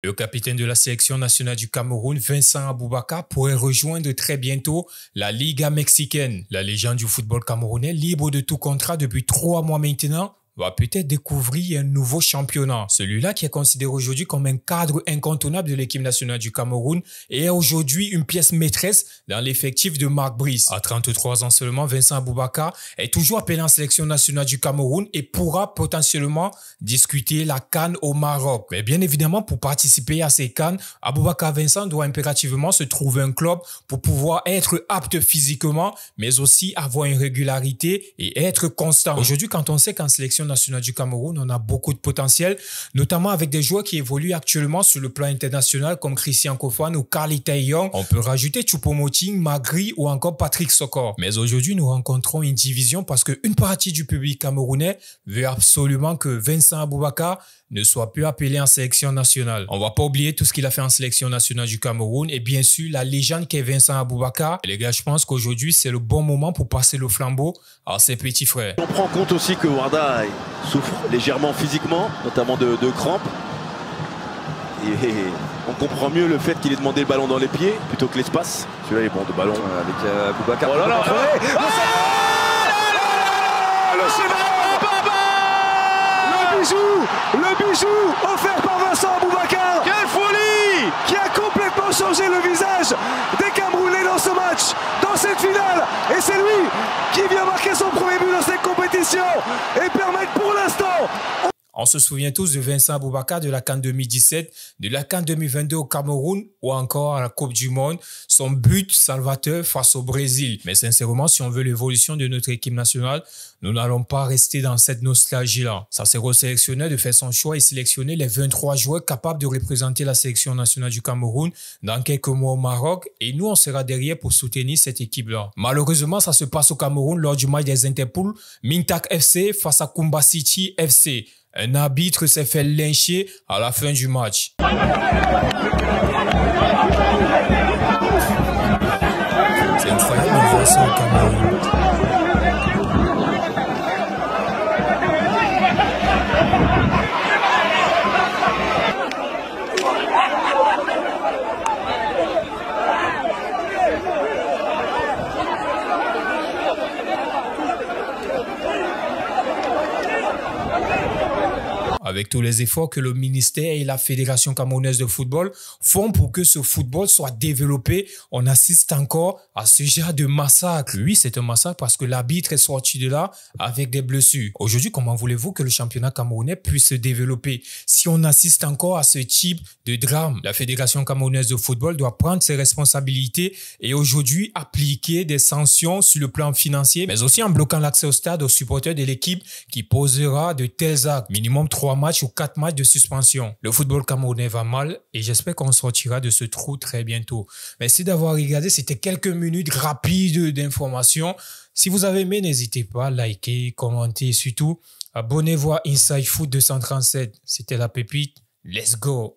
Le capitaine de la sélection nationale du Cameroun, Vincent Aboubakar, pourrait rejoindre très bientôt la Liga mexicaine. La légende du football camerounais, libre de tout contrat depuis 3 mois maintenant, va peut-être découvrir un nouveau championnat. Celui-là qui est considéré aujourd'hui comme un cadre incontournable de l'équipe nationale du Cameroun et est aujourd'hui une pièce maîtresse dans l'effectif de Marc Brice. À 33 ans seulement, Vincent Aboubakar est toujours appelé en sélection nationale du Cameroun et pourra potentiellement discuter la CAN au Maroc. Mais bien évidemment, pour participer à ces CAN, Aboubakar Vincent doit impérativement se trouver un club pour pouvoir être apte physiquement, mais aussi avoir une régularité et être constant. Aujourd'hui, quand on sait qu'en sélection nationale du Cameroun, on a beaucoup de potentiel, notamment avec des joueurs qui évoluent actuellement sur le plan international comme Christian Kofan ou Carly Taillon. On peut rajouter Choupo-Moting, Magri ou encore Patrick Sokor. Mais aujourd'hui, nous rencontrons une division parce qu'une partie du public camerounais veut absolument que Vincent Aboubakar ne soit plus appelé en sélection nationale. On va pas oublier tout ce qu'il a fait en sélection nationale du Cameroun et bien sûr la légende qu'est Vincent Aboubakar. Et les gars, je pense qu'aujourd'hui, c'est le bon moment pour passer le flambeau à ses petits frères. On prend compte aussi que Warda souffre légèrement physiquement, notamment de crampes. Et on comprend mieux le fait qu'il ait demandé le ballon dans les pieds plutôt que l'espace. Celui-là est bon de ballon avec Aboubakar. Oh là là, le bijou offert par Vincent Aboubakar. Quelle folie! Qui a complètement changé le visage des Camerounais dans ce match, dans cette finale. Et c'est lui qui vient marquer son premier but dans cette compétition et permettre pour l'instant... On se souvient tous de Vincent Aboubakar de la CAN 2017, de la CAN 2022 au Cameroun ou encore à la Coupe du Monde. Son but salvateur face au Brésil. Mais sincèrement, si on veut l'évolution de notre équipe nationale, nous n'allons pas rester dans cette nostalgie-là. Ça c'est au sélectionneur de faire son choix et sélectionner les 23 joueurs capables de représenter la sélection nationale du Cameroun dans quelques mois au Maroc. Et nous, on sera derrière pour soutenir cette équipe-là. Malheureusement, ça se passe au Cameroun lors du match des Interpools. Mintak FC face à Kumba City FC. Un arbitre s'est fait lyncher à la fin du match. C'est incroyable de voir ça au Cameroun. Avec tous les efforts que le ministère et la Fédération camerounaise de football font pour que ce football soit développé, on assiste encore à ce genre de massacre. Oui, c'est un massacre parce que l'arbitre est sorti de là avec des blessures. Aujourd'hui, comment voulez-vous que le championnat camerounais puisse se développer si on assiste encore à ce type de drame? La Fédération camerounaise de football doit prendre ses responsabilités et aujourd'hui appliquer des sanctions sur le plan financier, mais aussi en bloquant l'accès au stade aux supporters de l'équipe qui posera de tels actes. Minimum 3 matchs ou 4 matchs de suspension. Le football camerounais va mal et j'espère qu'on sortira de ce trou très bientôt. Merci d'avoir regardé. C'était quelques minutes rapides d'informations. Si vous avez aimé, n'hésitez pas à liker, commenter et surtout abonnez-vous à Inside Foot 237. C'était la pépite. Let's go!